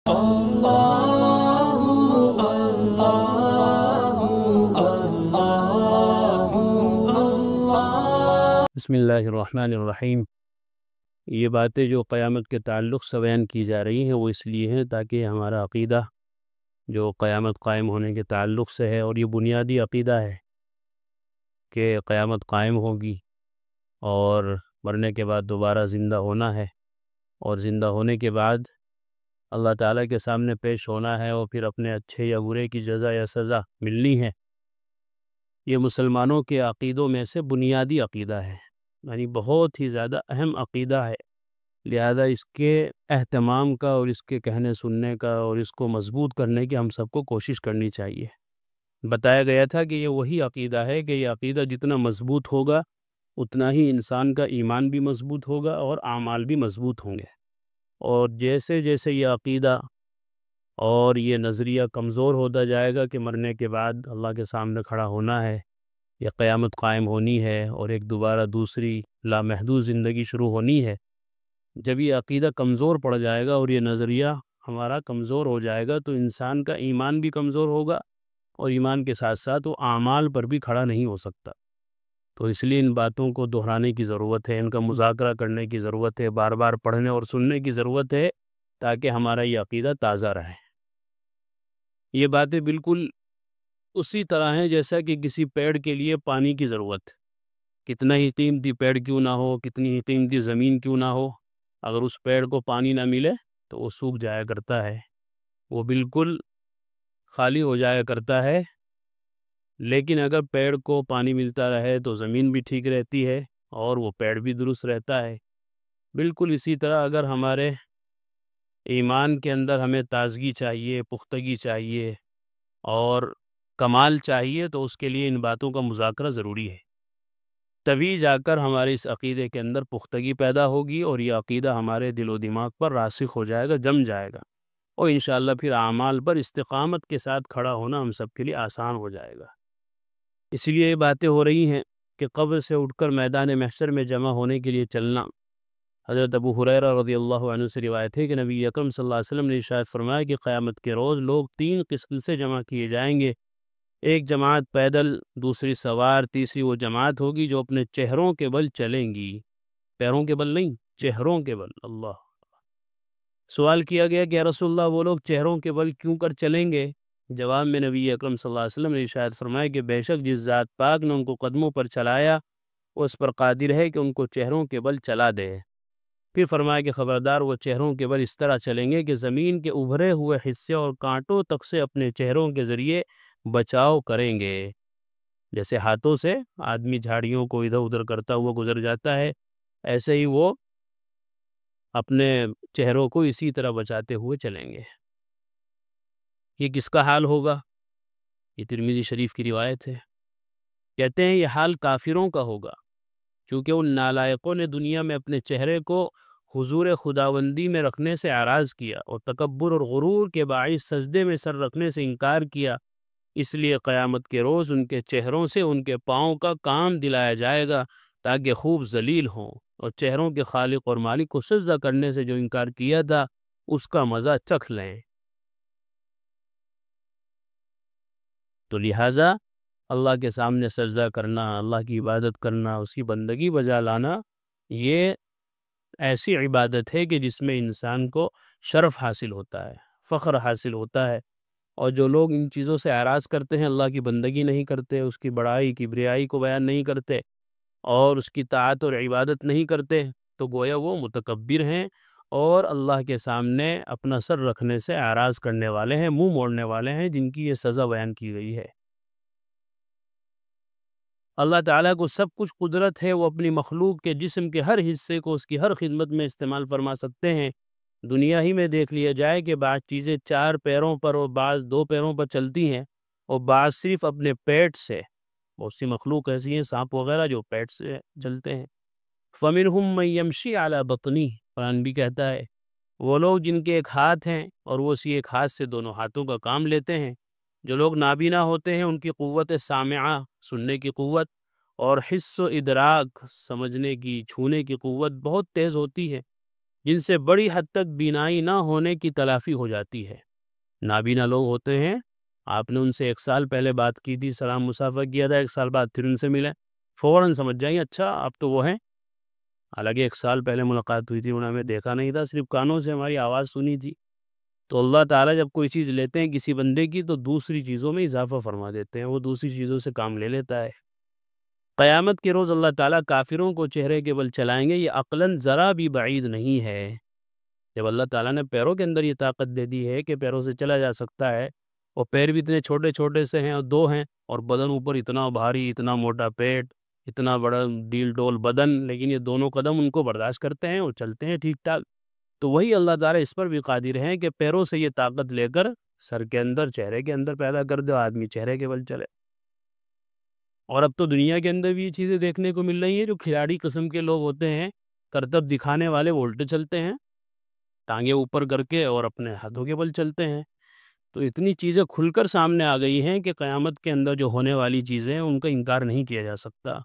بسم اللہ الرحمن الرحیم۔ یہ باتیں جو قیامت کے تعلق سے بیان کی جا رہی ہیں وہ اس لیے ہیں تاکہ ہمارا عقیدہ جو قیامت قائم ہونے کے تعلق سے ہے، اور یہ بنیادی عقیدہ ہے کہ قیامت قائم ہوگی اور مرنے کے بعد دوبارہ زندہ ہونا ہے، اور زندہ ہونے کے بعد اللہ تعالیٰ کے سامنے پیش ہونا ہے، اور پھر اپنے اچھے یا برے کی جزا یا سزا ملنی ہے۔ یہ مسلمانوں کے عقیدوں میں سے بنیادی عقیدہ ہے، یعنی بہت ہی زیادہ اہم عقیدہ ہے، لہذا اس کے اہتمام کا اور اس کے کہنے سننے کا اور اس کو مضبوط کرنے کی ہم سب کو کوشش کرنی چاہیے۔ بتایا گیا تھا کہ یہ وہی عقیدہ ہے کہ یہ عقیدہ جتنا مضبوط ہوگا اتنا ہی انسان کا ایمان بھی مضبوط ہوگا اور اعمال بھی مضبوط ہوں گے، اور جیسے جیسے یہ عقیدہ اور یہ نظریہ کمزور ہوتا جائے گا کہ مرنے کے بعد اللہ کے سامنے کھڑا ہونا ہے، یہ قیامت قائم ہونی ہے اور ایک دوبارہ دوسری لامحدود زندگی شروع ہونی ہے، جب یہ عقیدہ کمزور پڑ جائے گا اور یہ نظریہ ہمارا کمزور ہو جائے گا تو انسان کا ایمان بھی کمزور ہوگا، اور ایمان کے ساتھ ساتھ وہ اعمال پر بھی کھڑا نہیں ہو سکتا۔ تو اس لیے ان باتوں کو دہرانے کی ضرورت ہے، ان کا مذاکرہ کرنے کی ضرورت ہے، بار بار پڑھنے اور سننے کی ضرورت ہے تاکہ ہمارا یہ عقیدہ تازہ رہے۔ یہ باتیں بالکل اسی طرح ہیں جیسا کہ کسی پیڑ کے لیے پانی کی ضرورت، کتنا ہی قیمتی پیڑ کیوں نہ ہو، کتنی ہی قیمتی زمین کیوں نہ ہو، اگر اس پیڑ کو پانی نہ ملے تو وہ سوکھ جایا کرتا ہے، وہ بالکل خالی ہو جایا کرتا ہے۔ لیکن اگر پیڑ کو پانی ملتا رہے تو زمین بھی ٹھیک رہتی ہے اور وہ پیڑ بھی درست رہتا ہے۔ بالکل اسی طرح اگر ہمارے ایمان کے اندر ہمیں تازگی چاہیے، پختگی چاہیے اور کمال چاہیے تو اس کے لیے ان باتوں کا مذاکرہ ضروری ہے، تبھی جا کر ہمارے اس عقیدے کے اندر پختگی پیدا ہوگی اور یہ عقیدہ ہمارے دل و دماغ پر راسخ ہو جائے گا، جم جائے گا، اور انشاءاللہ پھر اعمال پر استقامت کے ساتھ کھڑا ہونا ہم سب کے لیے آسان ہو جائے گا۔ اس لیے یہ باتیں ہو رہی ہیں کہ قبر سے اٹھ کر میدان محشر میں جمع ہونے کے لیے چلنا۔ حضرت ابو ہریرہ رضی اللہ عنہ سے روایت ہے کہ نبی اکرم صلی اللہ علیہ وسلم نے ارشاد فرمایا کہ قیامت کے روز لوگ 3 قسم سے جمع کیے جائیں گے، ایک جماعت پیدل، دوسری سوار، تیسری وہ جماعت ہوگی جو اپنے چہروں کے بل چلیں گی، پیروں کے بل نہیں، چہروں کے بل۔ اللہ! سوال کیا گیا کہ یا رسول اللہ وہ لوگ چہروں کے بل کیوں کر چلیں گے؟ جواب میں نبی اکرم صلی اللہ علیہ وسلم نے ارشاد فرمایا کہ بے شک جس ذات پاک نے ان کو قدموں پر چلایا وہ اس پر قادر ہے کہ ان کو چہروں کے بل چلا دے۔ پھر فرمایا کہ خبردار وہ چہروں کے بل اس طرح چلیں گے کہ زمین کے ابھرے ہوئے حصے اور کانٹوں تک سے اپنے چہروں کے ذریعے بچاؤ کریں گے، جیسے ہاتھوں سے آدمی جھاڑیوں کو ادھر ادھر کرتا ہوا گزر جاتا ہے، ایسے ہی وہ اپنے چہروں کو اسی طرح بچاتے ہوئے چلیں گے۔ یہ کس کا حال ہوگا؟ یہ ترمذی شریف کی روایت ہے۔ کہتے ہیں یہ حال کافروں کا ہوگا، چونکہ ان نالائقوں نے دنیا میں اپنے چہرے کو حضور خداوندی میں رکھنے سے اعراض کیا اور تکبر اور غرور کے باعث سجدے میں سر رکھنے سے انکار کیا، اس لیے قیامت کے روز ان کے چہروں سے ان کے پاؤں کا کام دلایا جائے گا تاکہ خوب ذلیل ہوں، اور چہروں کے خالق اور مالک کو سجدہ کرنے سے جو انکار کیا تھا اس کا مزہ چکھ لیں۔ تو لہٰذا اللہ کے سامنے سجدہ کرنا، اللہ کی عبادت کرنا، اس کی بندگی بجا لانا، یہ ایسی عبادت ہے کہ جس میں انسان کو شرف حاصل ہوتا ہے، فخر حاصل ہوتا ہے، اور جو لوگ ان چیزوں سے اعراض کرتے ہیں، اللہ کی بندگی نہیں کرتے، اس کی بڑائی کبریائی کو بیان نہیں کرتے اور اس کی طاعت اور عبادت نہیں کرتے، تو گویا وہ متکبر ہیں اور اللہ کے سامنے اپنا سر رکھنے سے اعراض کرنے والے ہیں، منہ موڑنے والے ہیں، جن کی یہ سزا بیان کی گئی ہے۔ اللہ تعالیٰ کو سب کچھ قدرت ہے، وہ اپنی مخلوق کے جسم کے ہر حصے کو اس کی ہر خدمت میں استعمال فرما سکتے ہیں۔ دنیا ہی میں دیکھ لیا جائے کہ بعض چیزیں 4 پیروں پر اور بعض 2 پیروں پر چلتی ہیں، اور بعض صرف اپنے پیٹ سے، بہت سی مخلوق ایسی ہیں سانپ وغیرہ جو پیٹ سے چلتے ہیں۔ فَمِنْهُمْ مَنْ يَمْشِي عَلَى بَطْنِهِ، قرآن بھی کہتا ہے وہ لوگ جن کے ایک ہاتھ ہیں اور وہ اسی ایک ہاتھ سے دونوں ہاتھوں کا کام لیتے ہیں۔ جو لوگ نابینا ہوتے ہیں ان کی قوت سامعہ، سننے کی قوت، اور حس و ادراک، سمجھنے کی، چھونے کی قوت بہت تیز ہوتی ہے، جن سے بڑی حد تک بینائی نہ ہونے کی تلافی ہو جاتی ہے۔ نابینا لوگ ہوتے ہیں، آپ نے ان سے 1 سال پہلے بات کی تھی، سلام مصافحہ کیا تھا، 1 سال بعد پھر ان سے ملے، فوراً سمجھ جائیں اچھا اب تو وہ ہیں، حالانکہ 1 سال پہلے ملاقات ہوئی تھی، انہوں نے ہمیں دیکھا نہیں تھا، صرف کانوں سے ہماری آواز سنی تھی۔ تو اللہ تعالیٰ جب کوئی چیز لیتے ہیں کسی بندے کی تو دوسری چیزوں میں اضافہ فرما دیتے ہیں، وہ دوسری چیزوں سے کام لے لیتا ہے۔ قیامت کے روز اللہ تعالیٰ کافروں کو چہرے کے بل چلائیں گے، یہ عقلاً ذرا بھی بعید نہیں ہے۔ جب اللہ تعالیٰ نے پیروں کے اندر یہ طاقت دے دی ہے کہ پیروں سے چلا جا سکتا ہے، اور پیر بھی اتنے چھوٹے چھوٹے سے ہیں اور 2 ہیں، اور بدن اوپر اتنا بھاری، اتنا موٹا پیٹ، اتنا بڑا ڈیل ڈول بدن، لیکن یہ دونوں قدم ان کو برداشت کرتے ہیں اور چلتے ہیں ٹھیک ٹھاک۔ تو وہی اللہ تعالیٰ اس پر بھی قادر ہیں کہ پیروں سے یہ طاقت لے کر سر کے اندر، چہرے کے اندر پیدا کر دے، آدمی چہرے کے بل چلے۔ اور اب تو دنیا کے اندر بھی یہ چیزیں دیکھنے کو مل رہی ہیں، جو کھلاڑی قسم کے لوگ ہوتے ہیں، کرتب دکھانے والے، وہ الٹے چلتے ہیں، ٹانگیں اوپر کر کے اور اپنے ہاتھوں کے بل چلتے ہیں۔ تو اتنی چیزیں کھل کر سامنے آ گئی ہیں کہ قیامت کے اندر جو ہونے والی چیزیں ہیں ان کا انکار نہیں کیا جا سکتا۔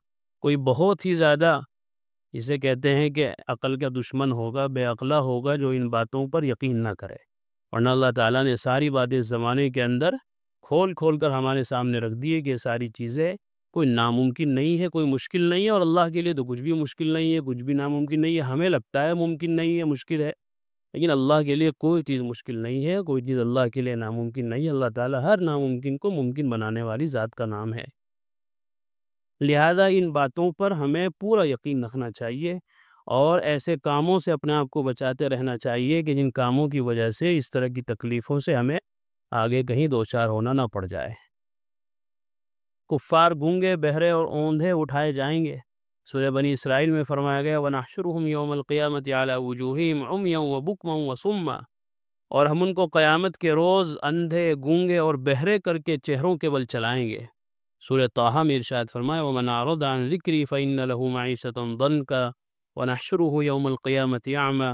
کوئی بہت ہی زیادہ اسے کہتے ہیں کہ عقل کا دشمن ہوگا، بے عقلہ ہوگا، جو ان باتوں پر یقین نہ کرے، ورنہ اللہ تعالیٰ نے ساری باتیں اس زمانے کے اندر کھول کھول کر ہمارے سامنے رکھ دی ہے کہ یہ ساری چیزیں کوئی ناممکن نہیں ہے، کوئی مشکل نہیں ہے، اور اللہ کے لیے تو کچھ بھی مشکل نہیں ہے، کچھ بھی ناممکن نہیں ہے۔ ہمیں لگتا ہے ممکن نہیں ہے، مشکل ہے، لیکن اللہ کے لیے کوئی چیز مشکل نہیں ہے، کوئی چیز اللہ کے لیے ناممکن نہیں ہے۔ اللہ تعالیٰ ہر ناممکن کو ممکن بنانے والی ذات کا نام ہے۔ لہذا ان باتوں پر ہمیں پورا یقین رکھنا چاہیے اور ایسے کاموں سے اپنے آپ کو بچاتے رہنا چاہیے کہ جن کاموں کی وجہ سے اس طرح کی تکلیفوں سے ہمیں آگے کہیں دوچار ہونا نہ پڑ جائے۔ کفار گونگے، بہرے اور اوندھے اٹھائے جائیں گے۔ سورہ بنی اسرائیل میں فرمایا گیا وَنَحْشُرُهُمْ يَوْمَ الْقِيَامَةِ عَلَى وُجُوهِهِمْ عُمْيًا وَبُكْمًا وَصُمًّا، اور ہم ان کو قیامت کے روز اندھے، گونگے اور بہرے کر کے چہروں کے بل چلائیں گے۔ سورہ طٰہٰ میں ارشاد فرمایا وَمَنْ أَعْرَضَ عَنْ ذِكْرِي فَإِنَّ لَهُ مَعِيشَةً ضَنْكًا وَنَحْشُرُهُ يَوْمَ الْقِيَامَةِ أَعْمَىٰ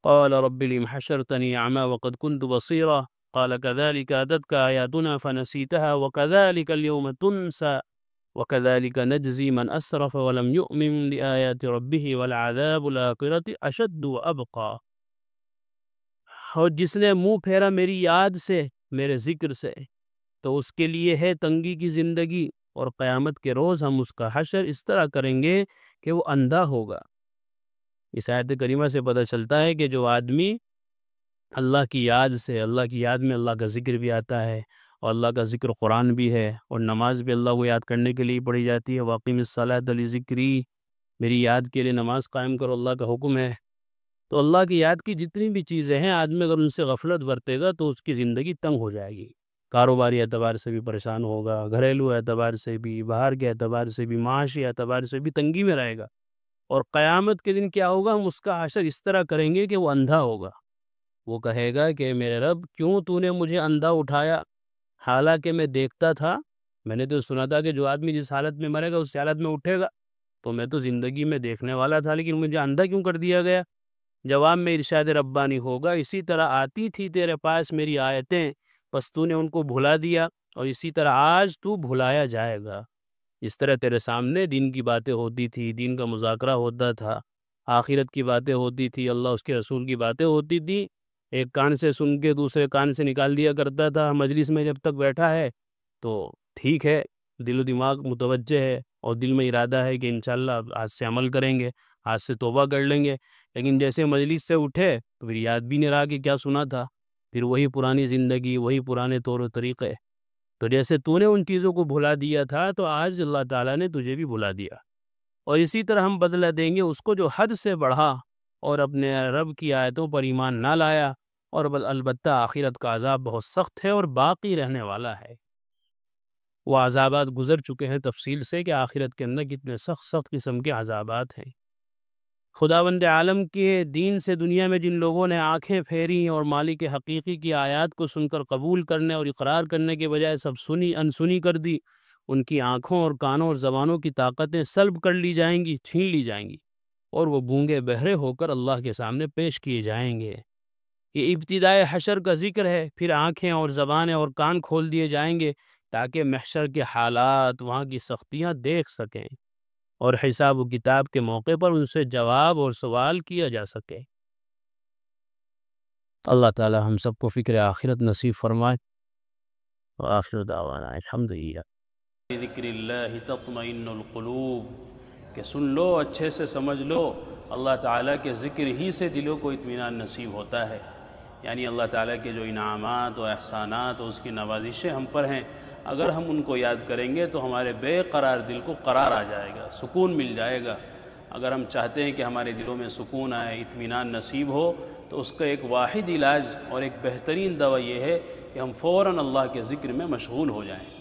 قَالَ رَبِّ لِمَ حَشَرْتَنِي أَعْمَىٰ وَقَدْ كُنْتُ بَصِيرًا قَالَ كَذَٰلِكَ أَتَتْكَ آيَاتُنَا فَنَسِيتَهَا وَكَذَٰلِكَ الْيَوْمَ تُنسَىٰ وَكَذَٰلِكَ نَجْزِي مَنْ أَسْرَفَ وَلَمْ يُؤْمِنْ بِآيَاتِ رَبِّهِ وَلَعَذَابُ الْآخِرَةِ أَشَدُّ وَأَبْقَىٰ، اور جس نے منہ پھیرا میری یاد سے، میرے ذکر سے، تو اس کے لیے ہے تنگی کی زندگی، اور قیامت کے روز ہم اس کا حشر اس طرح کریں گے کہ وہ اندھا ہوگا۔ اس آیت کریمہ سے پتہ چلتا ہے کہ جو آدمی اللہ کی یاد سے، اللہ کی یاد میں اللہ کا ذکر بھی آتا ہے، اور اللہ کا ذکر قرآن بھی ہے، اور نماز بھی اللہ کو یاد کرنے کے لیے پڑھی جاتی ہے، وَأَقِمِ الصَّلَاةَ لِذِكْرِي، میری یاد کے لیے نماز قائم کرو، اللہ کا حکم ہے۔ تو اللہ کی یاد کی جتنی بھی چیزیں ہیں، آدمی اگر ان سے غفلت برتے گا تو اس کی زندگی تنگ ہو جائے گی، کاروباری اعتبار سے بھی پریشان ہوگا، گھریلو اعتبار سے بھی، باہر کے اعتبار سے بھی، معاشی اعتبار سے بھی تنگی میں رہے گا۔ اور قیامت کے دن کیا ہوگا؟ ہم اس کا حشر اس طرح کریں گے کہ وہ اندھا ہوگا۔ وہ کہے گا کہ میرے رب کیوں تو نے مجھے اندھا اٹھایا، حالانکہ میں دیکھتا تھا، میں نے تو سنا تھا کہ جو آدمی جس حالت میں مرے گا اس حالت میں اٹھے گا، تو میں تو زندگی میں دیکھنے والا تھا، لیکن مجھے اندھا کیوں کر دیا گیا؟ جواب میں ارشاد ربانی ہوگا اسی طرح آتی تھی تیرے پاس میری آیتیں، پس تو نے ان کو بھلا دیا، اور اسی طرح آج تو بھلایا جائے گا۔ اس طرح تیرے سامنے دین کی باتیں ہوتی تھی، دین کا مذاکرہ ہوتا تھا، آخرت کی باتیں ہوتی تھی، اللہ اس کے رسول کی باتیں ہوتی تھی، ایک کان سے سن کے دوسرے کان سے نکال دیا کرتا تھا۔ مجلس میں جب تک بیٹھا ہے تو ٹھیک ہے، دل و دماغ متوجہ ہے اور دل میں ارادہ ہے کہ انشاءاللہ آج سے عمل کریں گے، آج سے توبہ کر لیں گے، لیکن جیسے مجلس سے اٹھے تو پھر یاد بھی نہیں رہا کہ کیا سنا تھا، پھر وہی پرانی زندگی، وہی پرانے طور و طریقے۔ تو جیسے تو نے ان چیزوں کو بھلا دیا تھا تو آج اللہ تعالیٰ نے تجھے بھی بھلا دیا، اور اسی طرح ہم بدلہ دیں گے اس کو جو حد سے بڑھا اور اپنے رب کی آیتوں پر ایمان نہ لایا، اور البتہ آخرت کا عذاب بہت سخت ہے اور باقی رہنے والا ہے۔ وہ عذابات گزر چکے ہیں تفصیل سے کہ آخرت کے اندر کتنے سخت سخت قسم کے عذابات ہیں۔ خداوند عالم کے دین سے دنیا میں جن لوگوں نے آنکھیں پھیری اور مالک حقیقی کی آیات کو سن کر قبول کرنے اور اقرار کرنے کے بجائے سب انسنی کر دی، ان کی آنکھوں اور کانوں اور زبانوں کی طاقتیں سلب کر لی جائیں گی، چھین لی جائیں گی، اور وہ گونگے بہرے ہو کر اللہ کے سامنے پیش کیے جائیں گے۔ یہ ابتدائے حشر کا ذکر ہے، پھر آنکھیں اور زبانیں اور کان کھول دیے جائیں گے تاکہ محشر کے حالات، وہاں کی سختیاں دیکھ سکیں، اور حساب و کتاب کے موقع پر ان سے جواب اور سوال کیا جا سکے۔ اللہ تعالی ہم سب کو فکر آخرت نصیب فرمائے۔ وآخر دعوانا الحمدللہ۔ ذکر اللہ تطمئن القلوب، کہ سن لو، اچھے سے سمجھ لو، اللہ تعالیٰ کے ذکر ہی سے دلوں کو اطمینان نصیب ہوتا ہے۔ یعنی اللہ تعالیٰ کے جو انعامات و احسانات و اس کی نوازشیں ہم پر ہیں، اگر ہم ان کو یاد کریں گے تو ہمارے بے قرار دل کو قرار آ جائے گا، سکون مل جائے گا۔ اگر ہم چاہتے ہیں کہ ہمارے دلوں میں سکون آئے، اطمینان نصیب ہو، تو اس کا ایک واحد علاج اور ایک بہترین دوا یہ ہے کہ ہم فوراً اللہ کے ذکر میں مشغول ہو جائیں۔